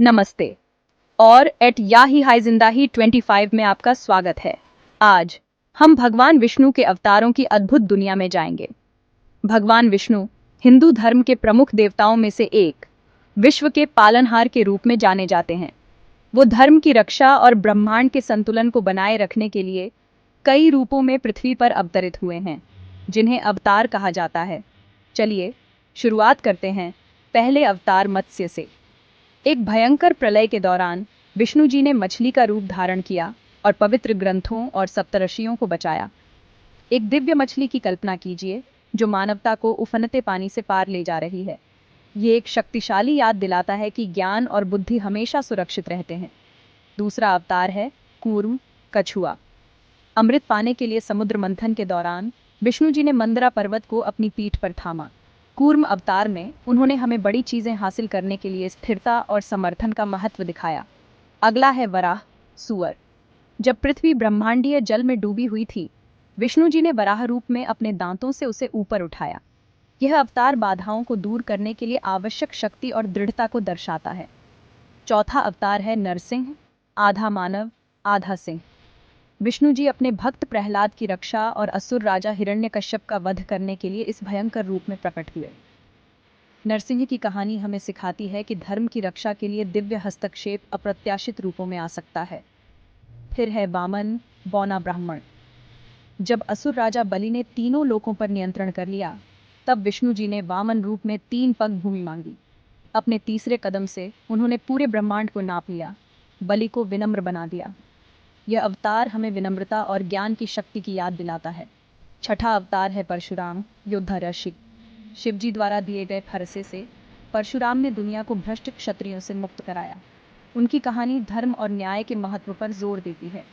नमस्ते और एट या ही हाय जिंदा ही 25 में आपका स्वागत है। आज हम भगवान विष्णु के अवतारों की अद्भुत दुनिया में जाएंगे। भगवान विष्णु हिंदू धर्म के प्रमुख देवताओं में से एक, विश्व के पालनहार के रूप में जाने जाते हैं। वो धर्म की रक्षा और ब्रह्मांड के संतुलन को बनाए रखने के लिए कई रूपों में पृथ्वी पर अवतरित हुए हैं, जिन्हें अवतार कहा जाता है। चलिए शुरुआत करते हैं पहले अवतार मत्स्य से। एक भयंकर प्रलय के दौरान विष्णु जी ने मछली का रूप धारण किया और पवित्र ग्रंथों और सप्तऋषियों को बचाया। एक दिव्य मछली की कल्पना कीजिए जो मानवता को उफनते पानी से पार ले जा रही है। ये एक शक्तिशाली याद दिलाता है कि ज्ञान और बुद्धि हमेशा सुरक्षित रहते हैं। दूसरा अवतार है कूर्म, कछुआ। अमृत पाने के लिए समुद्र मंथन के दौरान विष्णु जी ने मंदरा पर्वत को अपनी पीठ पर थामा। कूर्म अवतार में उन्होंने हमें बड़ी चीजें हासिल करने के लिए स्थिरता और समर्थन का महत्व दिखाया। अगला है वराह, सुअर। जब पृथ्वी ब्रह्मांडीय जल में डूबी हुई थी, विष्णु जी ने वराह रूप में अपने दांतों से उसे ऊपर उठाया। यह अवतार बाधाओं को दूर करने के लिए आवश्यक शक्ति और दृढ़ता को दर्शाता है। चौथा अवतार है नरसिंह, आधा मानव आधा सिंह। विष्णु जी अपने भक्त प्रहलाद की रक्षा और असुर राजा हिरण्यकश्यप का वध करने के लिए इस भयंकर रूप में प्रकट हुए। नरसिंह की कहानी हमें सिखाती है कि धर्म की रक्षा के लिए दिव्य हस्तक्षेप अप्रत्याशित रूपों में आ सकता है। फिर है वामन, बौना ब्राह्मण। जब असुर राजा बलि ने तीनों लोकों पर नियंत्रण कर लिया, तब विष्णु जी ने वामन रूप में 3 पग भूमि मांगी। अपने तीसरे कदम से उन्होंने पूरे ब्रह्मांड को नाप लिया, बलि को विनम्र बना दिया। यह अवतार हमें विनम्रता और ज्ञान की शक्ति की याद दिलाता है। छठा अवतार है परशुराम, योद्धा ऋषि। शिवजी द्वारा दिए गए फरसे से परशुराम ने दुनिया को भ्रष्ट क्षत्रियों से मुक्त कराया। उनकी कहानी धर्म और न्याय के महत्व पर जोर देती है।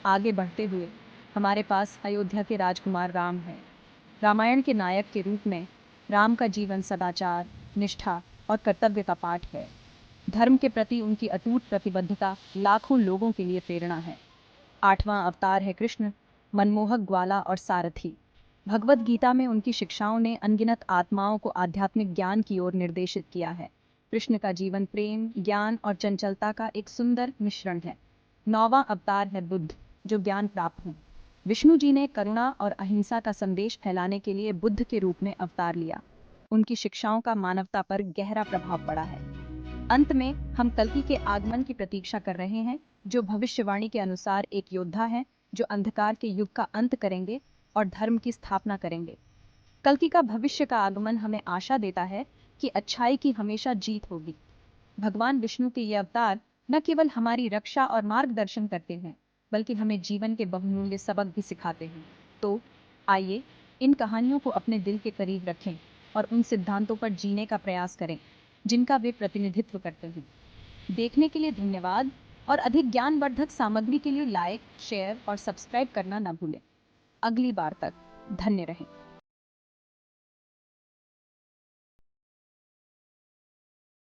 आगे बढ़ते हुए हमारे पास अयोध्या के राजकुमार राम है। रामायण के नायक के रूप में राम का जीवन सदाचार, निष्ठा और कर्तव्य का पाठ है। धर्म के प्रति उनकी अटूट प्रतिबद्धता लाखों लोगों के लिए प्रेरणा है। आठवां अवतार है कृष्ण, मनमोहक ग्वाला और सारथी। भगवत गीता में उनकी शिक्षाओं ने अनगिनत आत्माओं को आध्यात्मिक ज्ञान की ओर निर्देशित किया है। कृष्ण का जीवन प्रेम, ज्ञान और चंचलता का एक सुंदर मिश्रण है। नौवां अवतार है बुद्ध, जो ज्ञान प्राप्त हो। विष्णु जी ने करुणा और अहिंसा का संदेश फैलाने के लिए बुद्ध के रूप में अवतार लिया। उनकी शिक्षाओं का मानवता पर गहरा प्रभाव पड़ा है। अंत में हम कल्कि के आगमन की प्रतीक्षा कर रहे हैं, जो भविष्यवाणी के अनुसार एक योद्धा है जो अंधकार के युग का अंत करेंगे और धर्म की स्थापना करेंगे। कल्कि का भविष्य का आगमन हमें आशा देता है कि अच्छाई की हमेशा जीत होगी। भगवान विष्णु के ये अवतार न केवल हमारी रक्षा और मार्गदर्शन करते हैं, बल्कि हमें जीवन के बहुमूल्य सबक भी सिखाते हैं। तो आइए इन कहानियों को अपने दिल के करीब रखें और उन सिद्धांतों पर जीने का प्रयास करें जिनका वे प्रतिनिधित्व करते हैं। देखने के लिए धन्यवाद और अधिक ज्ञानवर्धक सामग्री के लिए लाइक, शेयर और सब्सक्राइब करना न भूलें। अगली बार तक धन्य रहें।